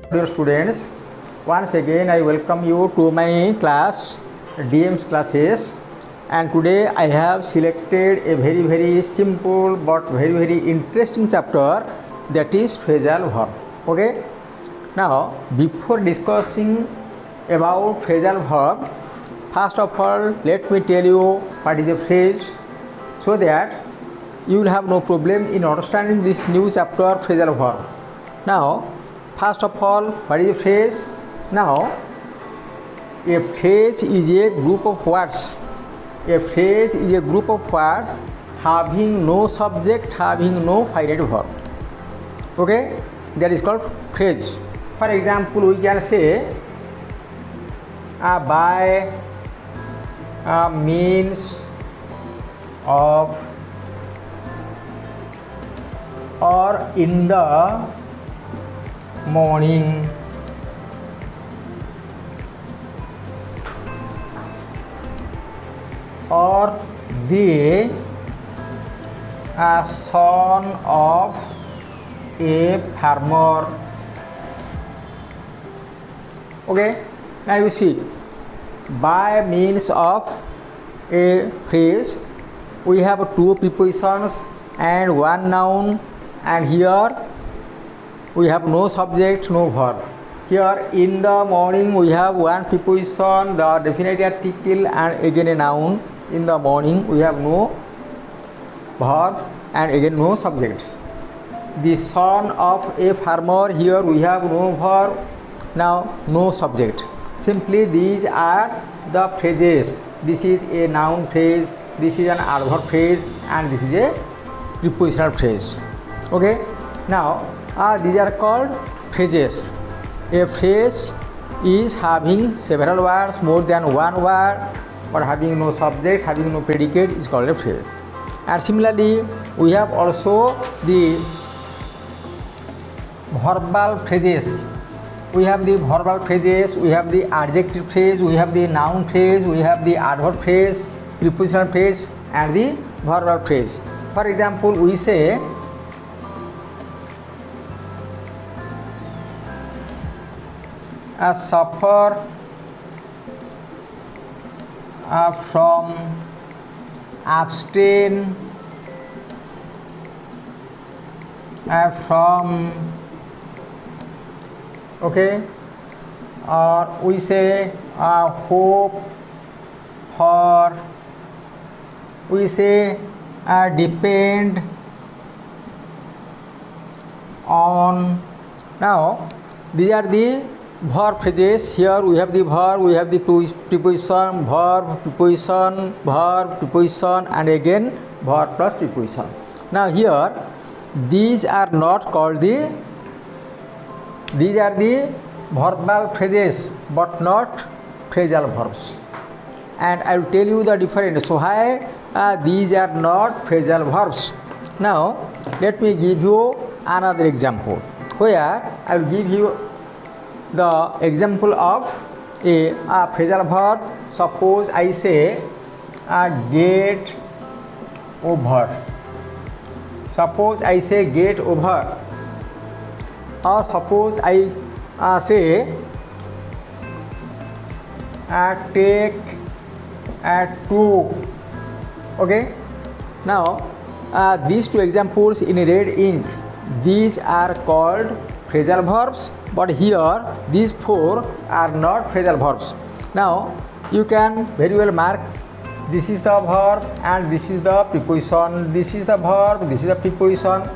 Dear students, once again I welcome you to my class, DM's classes, and today I have selected a very simple but very interesting chapter, that is phrasal verb. Okay, now before discussing about phrasal verb, first of all let me tell you what is a phrase, so that you will have no problem in understanding this new chapter, phrasal verb. Now first of all, what is a phrase? Now, a phrase is a group of words. A phrase is a group of words having no subject, having no finite verb. Okay, that is called phrase. For example, we can say by means of or in the morning, or the son of a farmer. Okay, now you see, by means of a phrase we have two prepositions and one noun, and here we have no subject, no verb. Here in the morning we have one preposition, the definite article, and again a noun. In the morning we have no verb and again no subject. The son of a farmer, here we have no verb, now no subject. Simply these are the phrases. This is a noun phrase, this is an adverb phrase, and this is a prepositional phrase. Okay, now these are called phrases. A phrase is having several words, more than one word, but having no subject, having no predicate is called a phrase. And similarly, we have also the verbal phrases. We have the verbal phrases, we have the adjective phrase, we have the noun phrase, we have the adverb phrase, prepositional phrase, and the verbal phrase. For example, we say suffer from, abstain from, okay, or we say hope for, we say depend on. Now these are the verb phrases. Here we have the verb, we have the preposition, verb, preposition, verb, preposition, and again verb plus preposition. Now here these are not called the, these are the verbal phrases but not phrasal verbs, and I will tell you the difference. So why these are not phrasal verbs. Now let me give you another example where I will give you the example of a phrasal verb. Suppose I say get over. Suppose I say get over, or suppose I say take to. Okay, now these two examples in red ink, these are called phrasal verbs, but here these four are not phrasal verbs. Now you can very well mark, this is the verb and this is the preposition, this is the verb, this is the preposition,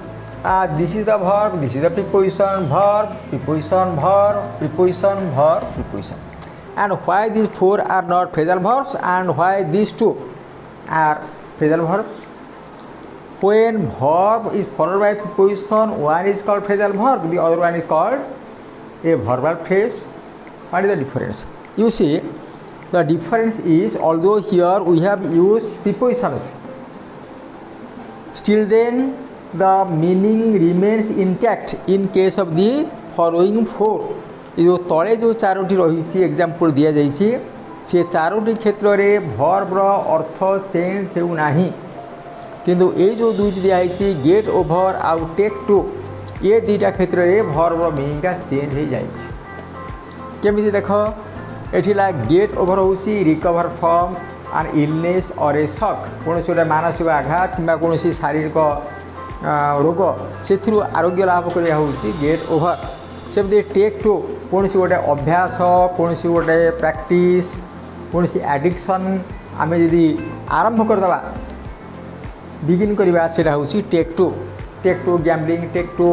this is the verb, this is the preposition, verb, preposition, verb, preposition, verb, preposition. And why these four are not phrasal verbs and why these two are phrasal verbs? When verb is followed by preposition, one is called phrasal verb, the other one is called a verbal phrase. What is the difference? You see, the difference is, although here we have used prepositions, still then the meaning remains intact in case of the following four. जो तले जो चारोटी रही example दि जाइए से चारोटी क्षेत्र में भर्बर अर्थ change होना, किंतु ये जो दुईटी दिखाई गेट ओभर आउ टेक टू, ये दुईटा क्षेत्र में भर्बर मीनिंगटा चेंज हो जाए केमी देख ये गेट ओवर हो रिकवर फ्रॉम एन इलनेस और ए शक कौन गोटे मानसिक आघात कि कौन शारीरिक रोग से आरोग्य लाभ करवा हूँ गेट ओवर सेमती टेक टू कौन गोटे अभ्यास कौन गोटे प्रैक्टिस कौन एडिक्शन आम जदि आरंभ करदे बिगिन करवा से take to gambling take to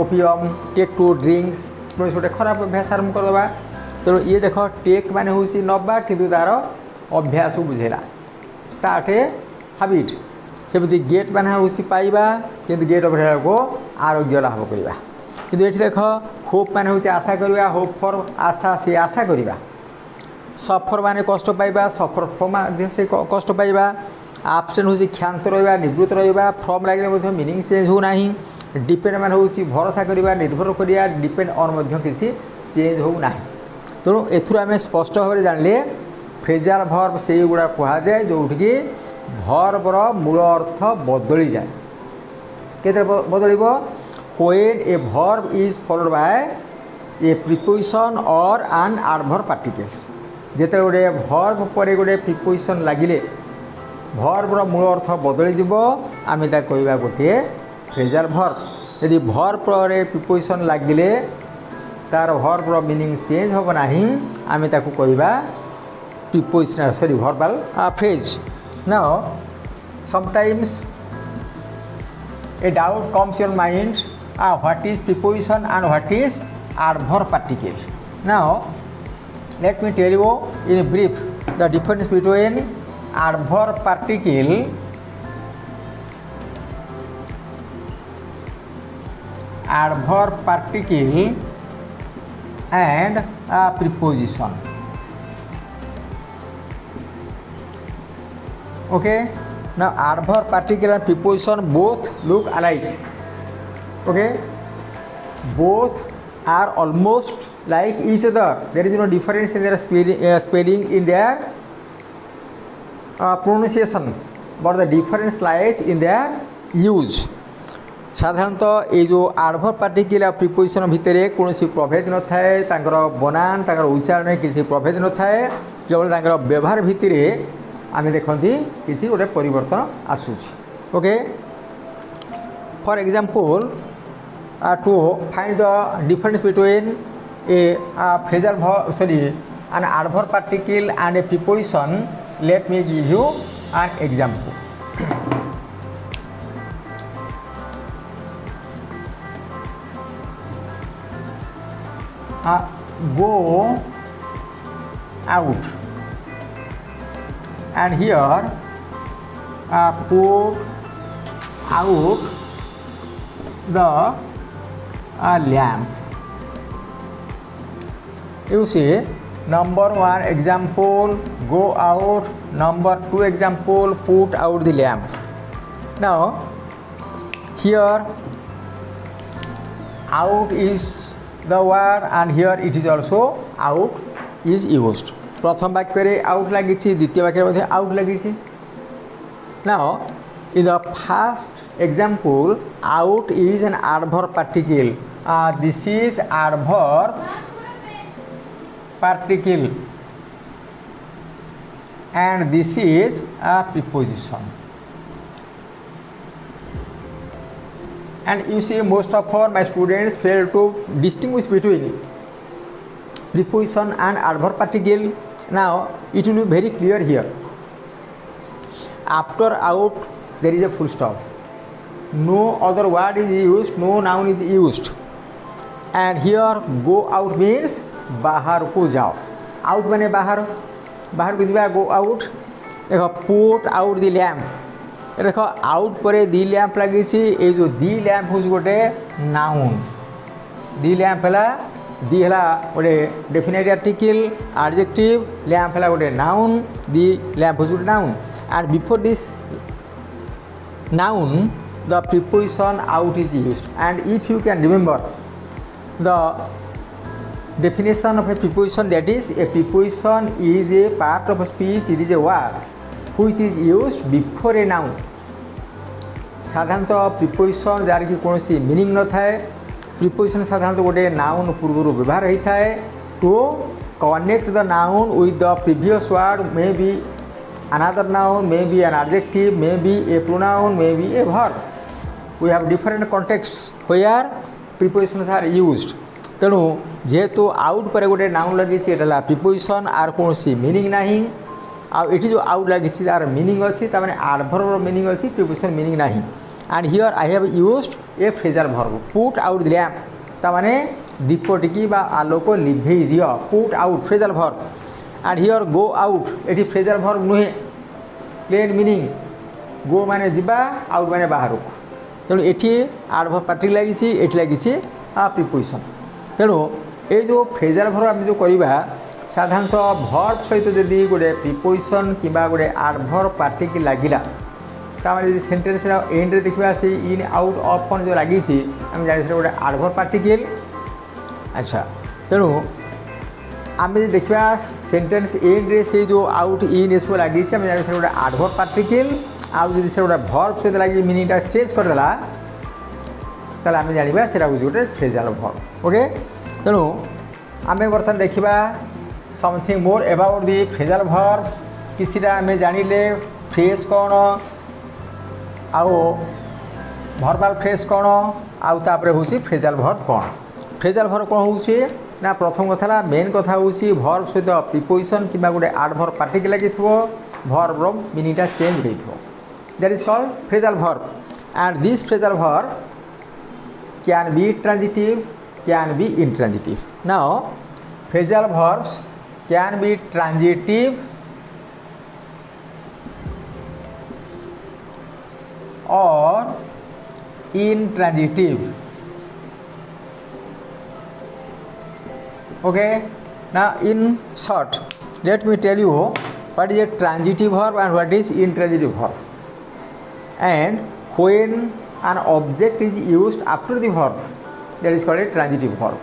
opium take to drinks कौन गोटे खराब अभ्यास आरंभ करदे तो ये देख टेक मान हूँ नवा कि तार अभ्यास बुझेला स्टार्ट ए हैबिट सेमती गेट मान हूँ पाइबा कि गेट ओवर को आरोग्य लाभ करवा कि ये देख होप मान हूँ आशा करवा होप फॉर आशा से आशा करवा सफर माने कष्ट पाइबा सफर फ्रॉम से कष्ट पाइबा आबसेंट हूँ क्षांत रहा निवृत्त रहा फ्रॉम लगे मीनिंग चेंज होना डिपेंड मान हूँ भरोसा करवा निर्भर करिया डिपेंड ऑन किसी चेंज होना तेणु एथुर आम स्पष्ट भाव में जानले फ्रेजाल भर्ब से गुड़ा कहुए जोटि भर्बर मूल अर्थ बदली जाए के बदल when A verb is followed by A preposition और एन एडवर्ब पार्टिकल जिते गोटे भर्ब पर गोटे प्रिपोजिशन लगिले भर्बर मूल अर्थ बदली आम कहवा गोटे फ्रेजाल भर्ब यदि भर्ब पर प्रिपोजिशन लगिले तार भर्बर मीनिंग चेंज हम ना आम कहवा prepositional sorry verbal phrase now sometimes a doubt comes your mind what is preposition and what is adverb particle now let me tell you in brief the difference between adverb particle and preposition. Okay, now adverb particle and preposition both look alike. Okay, both are almost like each other. There is no difference in their spelling in their pronunciation, but the difference lies in their use. साधारणतः ये जो adverb particle आ preposition भितर कौन प्रभेद न थाए बनान उच्चारण किसी प्रभेद न थाए केवल व्यवहार भितर आम देखती किसी गोटे परिवर्तन आसूची okay for example to find the difference between a phrasal verb an adverb particle and a preposition, let me give you an example. Go out, and here put out the lamp. You see, number one example, go out. Number two example, put out the lamp. Now here out is the word and here it is also out is used. प्रथम वाक्य रे out लगी द्वितीय वाक्य रे out लगी. Now in the first example, out is an adverb particle. This is adverb particle and this is a preposition. And you see, most of my students fail to distinguish between preposition and adverb particle. Now it will be very clear here. After out there is a full stop. No other word is used, no noun is used. And here go out means बाहर को जाओ. Out माने बाहर को जाओ. Go out. देखो put out the lamp. देखो out पर the lamp लगी सी. ये जो the lamp हो गोटे noun. The lamp हला the हला गोटे definite article adjective. Lamp हला गोटे noun. The lamp हो गोटे noun. And before this noun the preposition out is used. And if you can remember the definition of a preposition, that is a preposition is a part of a speech, it is a word which is used before a noun. साधारणतः preposition jar कि कौन meaning न थाए preposition साधारणतः गोटे noun पूर्व व्यवहार होता है to connect the noun with the previous word may be another noun may be an adjective may be a pronoun may be a verb we have different contexts where prepositions are used तेणु जेहेतु out पर गोटे noun लगी preposition are कौन meaning ना आउ जो out लगी तार मीनिंग अच्छी तार एडवर्ब मीनिंग अच्छी प्रिपोजिशन मीनिंग ना and here I have used a phrasal verb put out the lamp तामाने दीप टिकी बा आलोक लिभे दियो put out phrasal verb and here go out एटी फ्रेजल वर्ब नुहे प्लेन मीनिंग गो माने जिबा आउट माने बाहर तेणु एटी एडवर्ब पार्टी लगी प्रिपोजिशन तेणु ये जो फ्रेजल वर्ब आम जो करवा साधारणतः वर्ब सहित जदि गोटे प्रिपोजिशन कि गोटे एडवर्ब पार्टी की लगिला तामाने सेंटेंस एंड रे देखा से इन आउट ऑफ कौन जो लगी आम जाने गोटे एडवर्ब पार्टिकल अच्छा तेणु आम देखा सेंटेंस एंड रे से जो आउट इन ये सब लगी आम जाने गोटे एडवर्ब पार्टिकल आउ जब से गोटे वर्ब सहित लगी मीनिंगटा चेंज करदेला ताले आम जाना से गोटे फ्रेजल वर्ब ओके तेणु आम बर्तमान देखा something more about the phrasal verb किसीटा आम जानिले फ्रेज कौन आउ भर्बाल फ्रेज कौन आउ तापर हूँ फ्रेजल वर्ब कौन फ्रेजल वर्ब कौन होउछि ना प्रथम कथा मेन कथा होउछि वर्ब सहित प्रिपोजिशन कि गोटे एडवर्ब पार्टिकल लगी वर्ब मीनिंगटा चेंज होइथो that is called phrasal verb and this phrasal verb can be transitive can be intransitive now phrasal verbs can be transitive or intransitive okay now in short let me tell you what is a transitive verb and what is intransitive verb and when an object is used after the verb that is called a transitive verb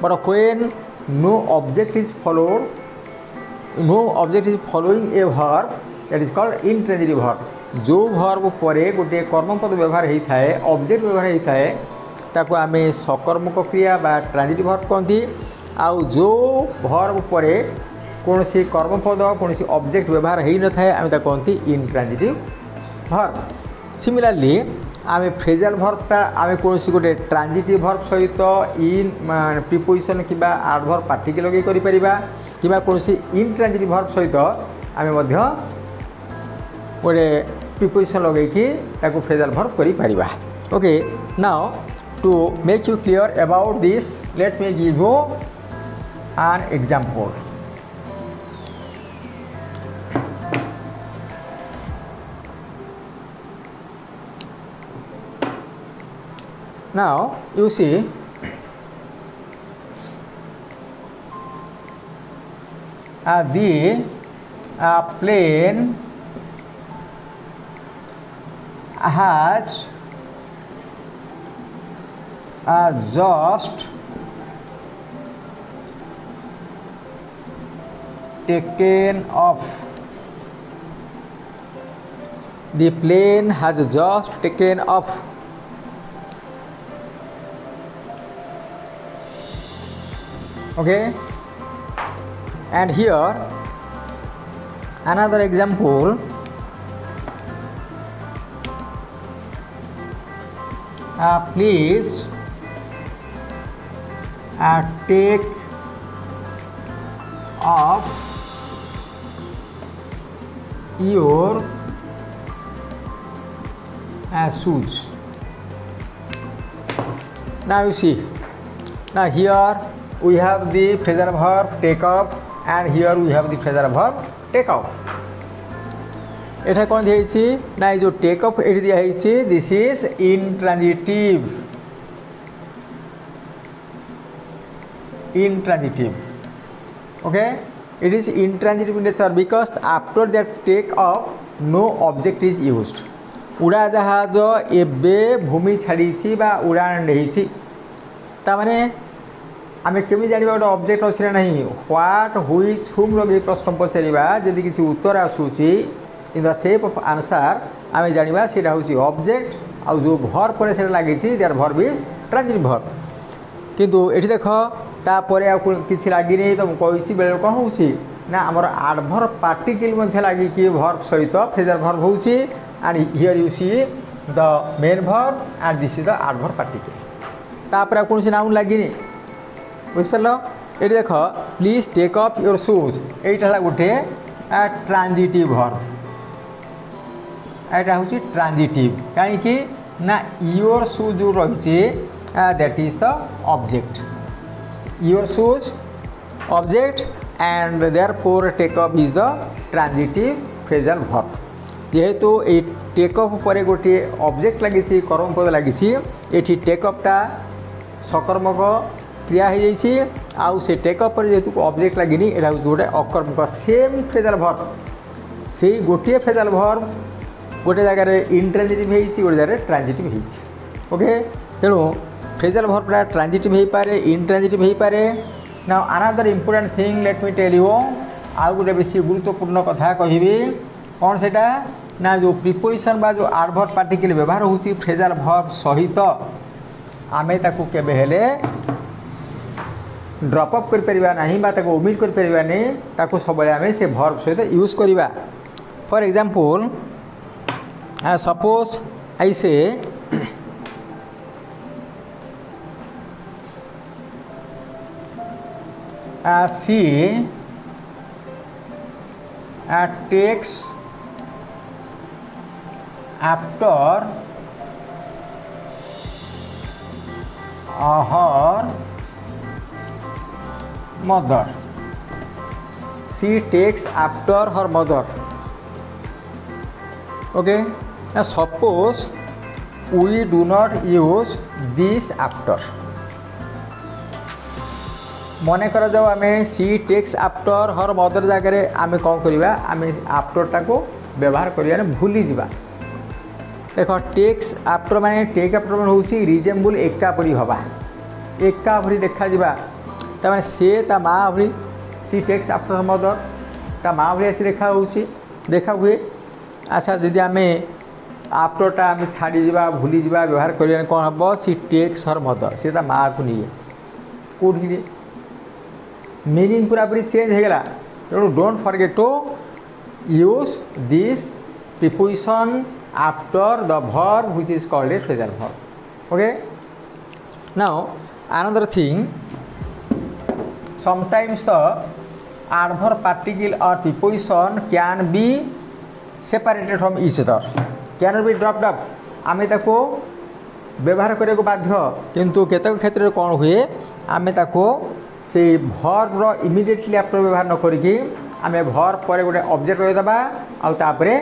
but when no object is following a verb that is called intransitive verb जो verb परे गोटे कर्मपद व्यवहार होता है object व्यवहार होता है ताको आमे सकर्मक क्रिया बा ट्रांजिटिव verb कहती आउ जो verb परे कौन सी कर्मपद कौन सी ऑब्जेक्ट व्यवहार हो न था आम कहती इंट्रांजिटिव verb सिमिलरली आम फ्रेजल वर्बटा आम कौन गोटे ट्रांजिटिव वर्ब सहित इन प्रिपोजिशन कि एडवर्ब पार्टिकल लगे कि कौन इंट्रांजिटिव वर्ब सहित आम गोटे प्रिपोजिशन लगे फ्रेजल वर्ब कर okay now to make you clear about this let me give you an example now you see the plane has just taken off. The plane has just taken off. Okay, and here another example. Please take off your shoes. Now you see, now here we have the phrasal verb take off and here we have the phrasal verb take off. एटा कौन दिखाई ना जो take off ये दिखाई this is intransitive okay it is intransitive in nature because after that take off no object is used उड़ाजहाज एबे भूमि छाड़ी उड़ान नहीं तामाने आम केमी जाना गोटे ऑब्जेक्ट अच्छी ना नहीं व्हाट व्हिच हुम लगे प्रश्न पचारा जदि किसी उत्तर आसूची in the shape of answer आम जाना से ऑब्जेक्ट आ जो भर पर से लगी that verb is transitive verb किंतु ये देख तापर किसी लगे तो मुझे बेले कौन हो ना आमर एडवर्ब पार्टिकल लगे कि भर्ब सहित फ्रेजल भर्ब हो and here you see the main verb and this is the adverb particle तापर कौन सी नाउन लगे बुझिपार ये देख please take up your shoes यहीटा गोटे ट्रांजिटिव भर्ब यहाँ हूँ ट्रांजिटिव कहीं ना योर शूज जो रही that is the object your shoes object and therefore take up is the transitive phrasal verb जेहेतु ये टेक अप पर गोटे ऑब्जेक्ट लगी कर्म पद लगी ये टेक अपटा सकर्मक क्रिया हो जाए से टेक अप पर जेहेतु ऑब्जेक्ट लगे यहाँ हूँ गोटे अकर्मक सेम फ्रेजल भर्ब से गोटे फ्रेजल भर्ब गोटे जगार इंट्रांजिटिव होती गोटे जगह ट्रांजिटिव होती ओके तेणु फ्रेजल भर्बटा ट्रांजिटिव हो पारे इंट्रांजिटिव हो पारे now another important thing let me tell you आउ गोटे बेसी गुरुत्वपूर्ण कथा कहि कौन से ना जो प्रिपोजिशन बा जो एडवर्ब पार्टिकल व्यवहार होची फ्रेजल भर्ब सहित आमे ताकू केबे हेले ड्रॉप अप कर परिबा नहीं बा ताकू ओमिट कर परिबा नहीं ताकू सबले आमे से भर्ब सहित यूज करिबा फॉर एग्जांपल सपोज आई से she takes after her mother. She takes after her mother. Okay. Now suppose we do not use this after. मन कर जाओ आम सी टेक्स आफ्टर हर मदर जगह आम कौन करवा आम आफ्टरटा को व्यवहार करा भूली जा देख टेक्स आफ्टर माने टेक आफ्टर मान हूँ रिजेम्बुल एका परी हवा एका भरी देखा तार से ता माँ भरी सी टेक्स आफ्टर हर मदर ता माँ भरी आसी देखा हुए अच्छा जदि आम आफ्टरटा आम छाड़ी जा भूली जा व्यवहार कर कौन हम सी टेक्स हर मदर सी ता माँ को नहीं कौटी मीनिंग पूरा पूरी चेंज हो गला तेणु don't forget to use this preposition after the verb which is called a phrasal verb okay now another thing sometimes the adverb particle or preposition can be separated from each other can be dropped up आमे ताको व्यवहार करने को बाध्य किंतु केतक क्षेत्र में कौन हुए आमे ताको से भर्ब इमिडिएटली आफ्टर व्यवहार न करिकी आमे भर्ब पर गोटे ऑब्जेक्ट रहीदा आउे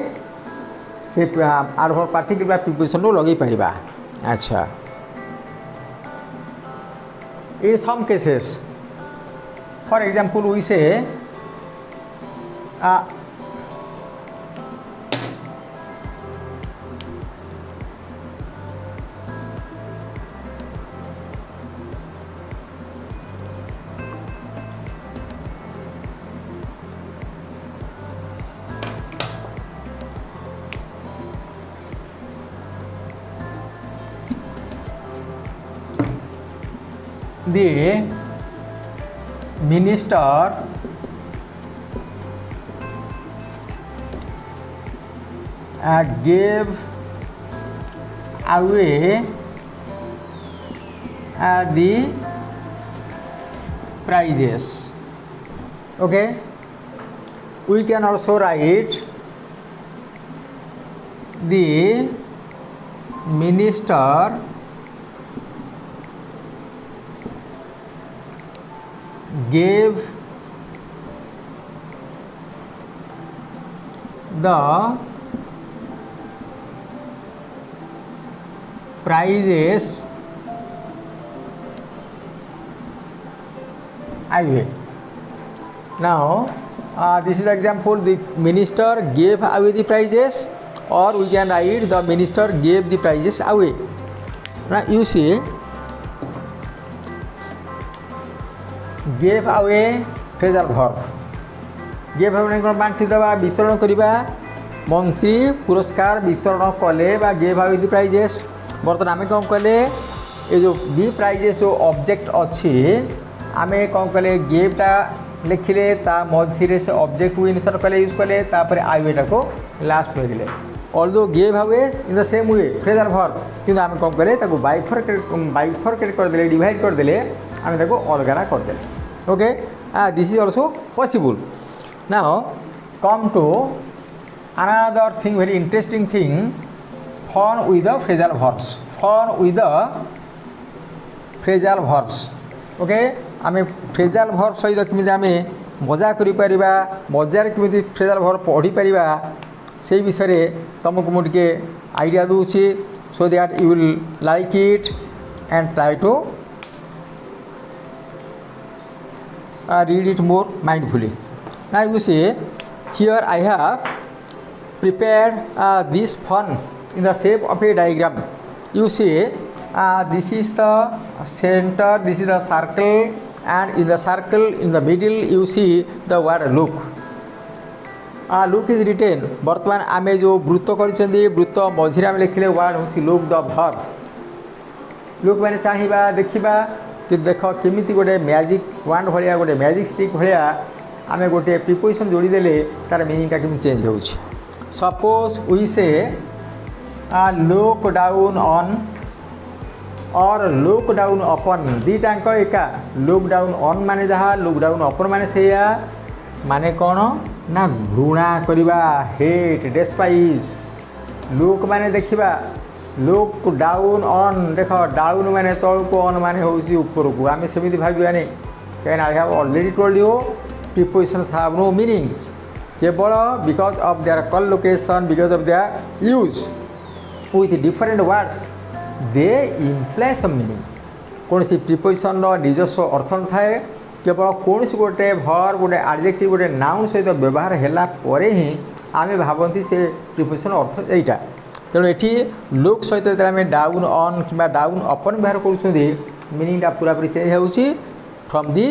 से एडवर्ब पार्टिकल प्रिपोजिशन को लगे पारिबा अच्छा in some cases for example we say the minister gave away the prizes. Okay, we can also write the minister gave the prizes away. Now this is the example, the minister gave away the prizes, or we can write the minister gave the prizes away. Now you see gave away phrasal verb, gave away बांटी दबा वितरण करवा मंत्री पुरस्कार वितरण कले बा gave out the prices. बर्तमान आम कौन कले ये जो बी प्राइजेस जो ऑब्जेक्ट अच्छी आम कौन कले गेवटा लिखिले ता मझे से ऑब्जेक्ट को इनसर्ट कले यूज कले तापर आईवेटा को लास्ट में लिखले। ऑल्दो गेव हावे in the same way phrasal verb किंतु आम कौन कले बाइफरकेट कर देले डिवाइड कर देले आम ताको अलगारा कर देले। Okay this is also possible. Now come to another thing, very interesting thing, fun with the phrasal verbs, fun with the phrasal verbs। Okay आम फ्रेजाल वर्ब सहित केमी आम मजा कर मजार केमी फ्रेजाल वर्ब पढ़ी पारिबा से विषय तुमको मुझे आइडिया दूसरी so that you will like it and try to read it more mindfully। Now you see here I have prepared this fun in the shape of a diagram। You see this is the center, this is the circle, and in the circle in the middle you see the word look। look is written। बर्तमान आम जो वृत्त कर वृत्त मझे आम लिखले word हूँ लुक द वर्ब। लुक मैंने चाहिए देखा कि देख केमी गोटे मैजिक वांड भाया गोटे मैजिक स्टिक भाया आम गोटे प्रिपोजिशन जोड़ीदेले तार मीनिंगटा केमी चेंज हो। सपोज वी से लुक डाउन ऑन और लुक डाउन अपन दीटाक एका लुक डाउन ऑन माने जहाँ लुक डाउन अपन माने से माने कौन ना घृणा करवा हेट डेस्पाइज। लुक माने देखा लुक डाउन ऑन देख डाउन माने तल को ऑन माने होउसी ऊपर को आम सेमती भावानी कहीं I have already told you prepositions have no meanings केवल because of their collocation because of their use with different words they imply some meaning. कौन सी प्रिपोजिशन निजस्व अर्थ न थाए केवल कौन गोटे वर्ब गोटे एडजेक्टिव गोटे नाउन सहित व्यवहार हैला परे ही आम भावती से प्रिपोजिशन अर्थ एटा। तेणु ये लुक सहित आम डाउन ऑन कि डाउन अपन व्यवहार कर मीनिंगटा पूरापूरी चेंज हो from the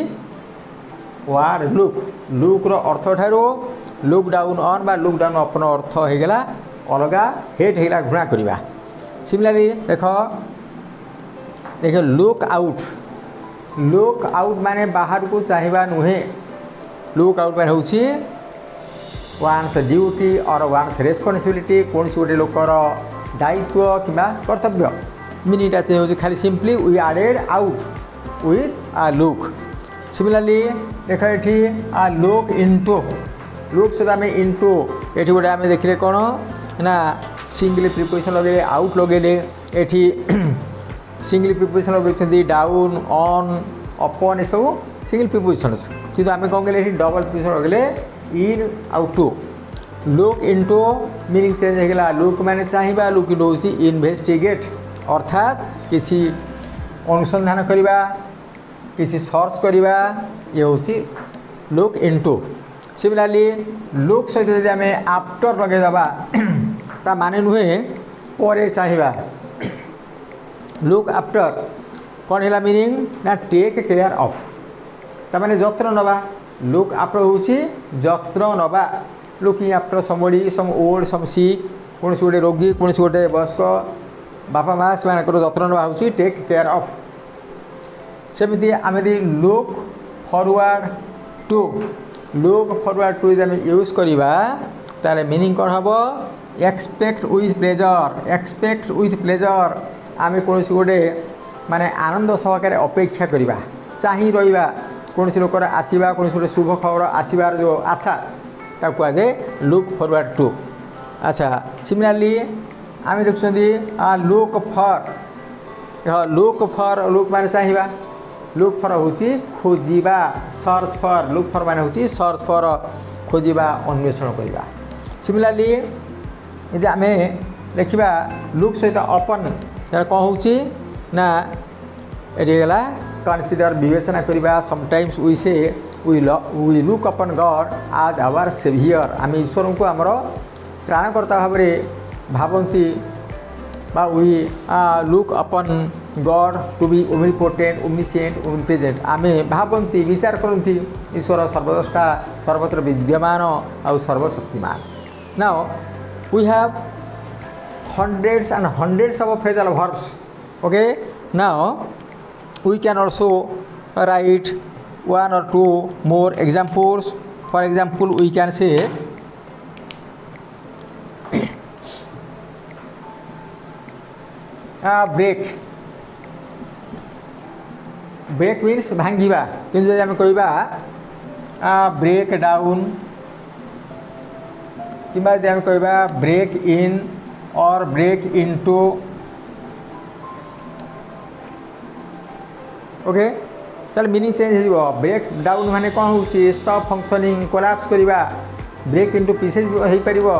word look. Look अर्थ ठारू लुक डाउन ऑन बा लुक डाउन अपन अर्थ होगला अलग हेट होगला घृणा करवा। सिमिलरली देख देख लुक आउट माने बाहर को चाहिए नुहे। लुक आउट माने होची वान्स ड्यूटी और वान्स रेस्पॉन्सिबिलिटी कौन सी गोटे लोकर दायित्व कि कर्तव्य मीनिंगटा चेंज हो खाली simply we added out with look. Similarly देख ये लुक इनटू लुक सहित आम इनटू ये गोटे आम देखिले कौन ना सिंगल प्रिपोजिशन लगे आउट लगे ये सिंगल प्रिपोजिशन लगे डाउन ऑन अपन सब सिंगल प्रिपोजिशंस किंतु आम कौन कले डबल प्रिपोजिशन लगे in out to. Look into meaning change होगा लुक माने चाहिए लुक इनटू होची इन्वेस्टिगेट अर्थात किसी अनुसंधान करवा किसी सर्च करवा ये होची लुक इनटू। सिमिलरली लुक सहित यदि आम आफ्टर लगेदबा ता माने नुहे परे चाहिए। लुक आफ्टर कौन है मीनिंग ना टेक केयर ऑफ ता माने जत्न नवा। लुक आफ्टर होची जत्न नवा। Looking after somebody some old some sick कौन से गोटे रोगी कौन से गोटे वयस्क बापा माँ से जत्न नवा होची टेक केयर ऑफ। सेमती आम यदि लुक फॉरवर्ड टू यदि आम यूज करवा तार मीनिंग कौन हम एक्सपेक्ट विथ प्लेजर आम कौन गोटे माने आनंद सहकार अपेक्षा करवा चाह रहा कौन सी लोकर आसवा कौन गोटे शुभ खबर आसबार जो आशा ताकू आज लुक फॉरवर्ड टू। अच्छा सिमिलरली आम देखुं लुक फॉर लुक माने चाहिए लुक फॉर होची खोजिबा सर्च फॉर लुक फॉर माने होची सर्च फॉर खोजिबा अन्वेषण करवा। सिमिलरली यदि आम देखा लुक सहित अपन कौन होची ना ये गला कन्सिडर विवेचना करवा। Sometimes we say we look upon God as our saviour आम ईश्वर को आमर त्राणकर्ता भाव भावती we look upon God to be omnipotent omniscient omnipresent आम भावती विचार करती ईश्वर सर्वद्रष्टा सर्वत्र विद्यमान आउ सर्वशक्तिमान। Now we have hundreds and hundreds of phrasal verbs. Okay, now we can also write one or two more examples. For example, we can say break. Break means भांगिबा, किंतु जदि आम कहबा ब्रेक डाउन किंबा जदि आम कहबा ब्रेक इन और break into, okay चल मीनिंग चेंज हो। ब्रेक डाउन माने कौन हो, स्टॉप फंक्शनिंग, कोलैप्स करवा। ब्रेक इनटू पीसेज हो पारिबो,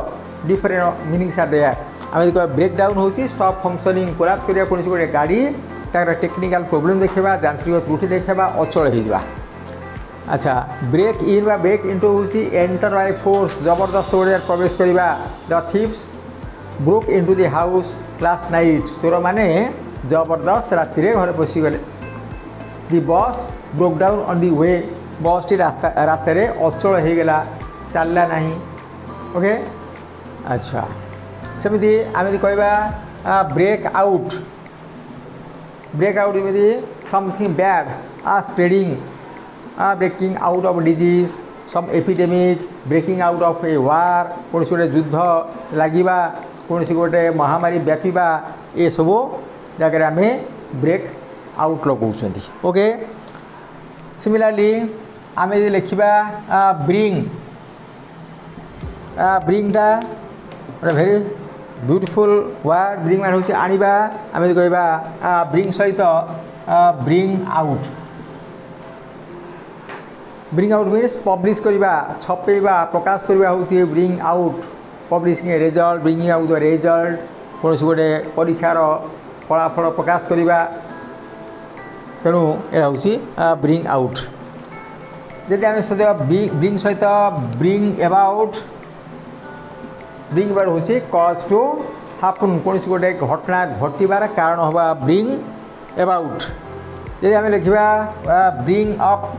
डिफरेंट मीनिंग्स आर देयर। आम कह ब्रेक डाउन हो स्टॉप फंक्शनिंग, कोलैप्स करवा कौन गोटे गाड़ी तार टेक्निकल प्रोब्लेम देखा, यांत्रिक त्रुटि देखा, अचल हो। अच्छा ब्रेक इन बा ब्रेक इनटू हूँ एंटर बाय फोर्स, जबरदस्त ओडिया प्रवेश करवा। The thieves broke into the house last night, चोर मैंने जबरदस्त राति घर पशिगले। दि बस ब्रोक डाउन ऑन दि वे, बस टी रास्ता रे अचल हो गला, चलला नहीं। ओके अच्छा सेमती आम कहवा ब्रेक आउट, ब्रेक आउट इमेदी something bad spreading, breaking out of disease, some epidemic, breaking out of a war, कौन गोटे युद्ध लगिबा, कौन गोटे महामारी व्यापीबा, ये सब जगह आम ब्रेक आउट लगाउछंती। ओके सिमिलरली आम यदि लिखा ब्रिंग, ब्रिंगटा गोटे भेरी ब्यूटीफुल वर्ड। ब्रिंग मान हूँ आनिबा, आम यदि कहबा ब्रिंग सहित bring out. Bring out means publish करवा, छपेवा, प्रकाश करवा हूँ bring out. Publishing a result, bringing out the result, कौन गोटे परीक्षार फलाफल प्रकाश करवा, तेणु यह हूँ ब्रिंग आउट। जदि आम सदैव ब्रिंग सहित ब्रिंग अबाउट, ब्रिंग अबाउट हूँ कज टू हापुन, कौन गोटे घटना घटवार कारण हवा ब्रिंग अबाउट। जदि आम लिखा ब्रिंग अप,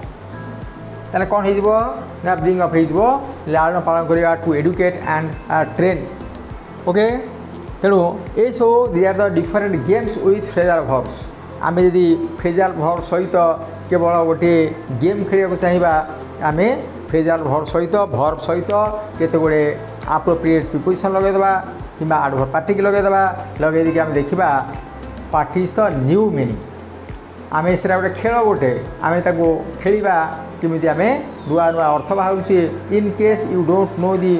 ताले कौन हो ना ब्रिंग अप हो लालन पालन करवा, to educate and train. Okay तेणु ये सब these are the different games with phrasal verbs. आम जदि फ्रेजल वर्ब सहित केवल गोटे गेम खेल चाहिए, आम फ्रेजल वर्ब सहित केते गुड़े एप्रोप्रिएट प्रिपोजिशन लगेदेवा कि एडवर्ब पार्टिकल लगेदेवा, लगे आम देखा part is the new meaning. आम इस गोटे खेल गोटे आम खेलवा केमी आम नुआ नुआ अर्थ बाहर। In case you don't know the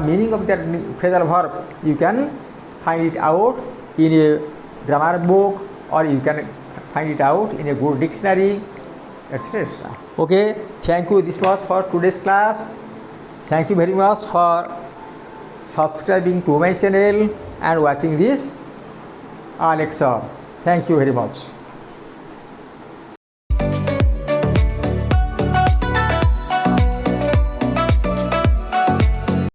meaning of that phrasal verb, you can find it out in A grammar book or you can find it out in a good dictionary, etc. Okay, thank you. This was for today's class. Thank you very much for subscribing to my channel and watching this lecture. Thank you very much.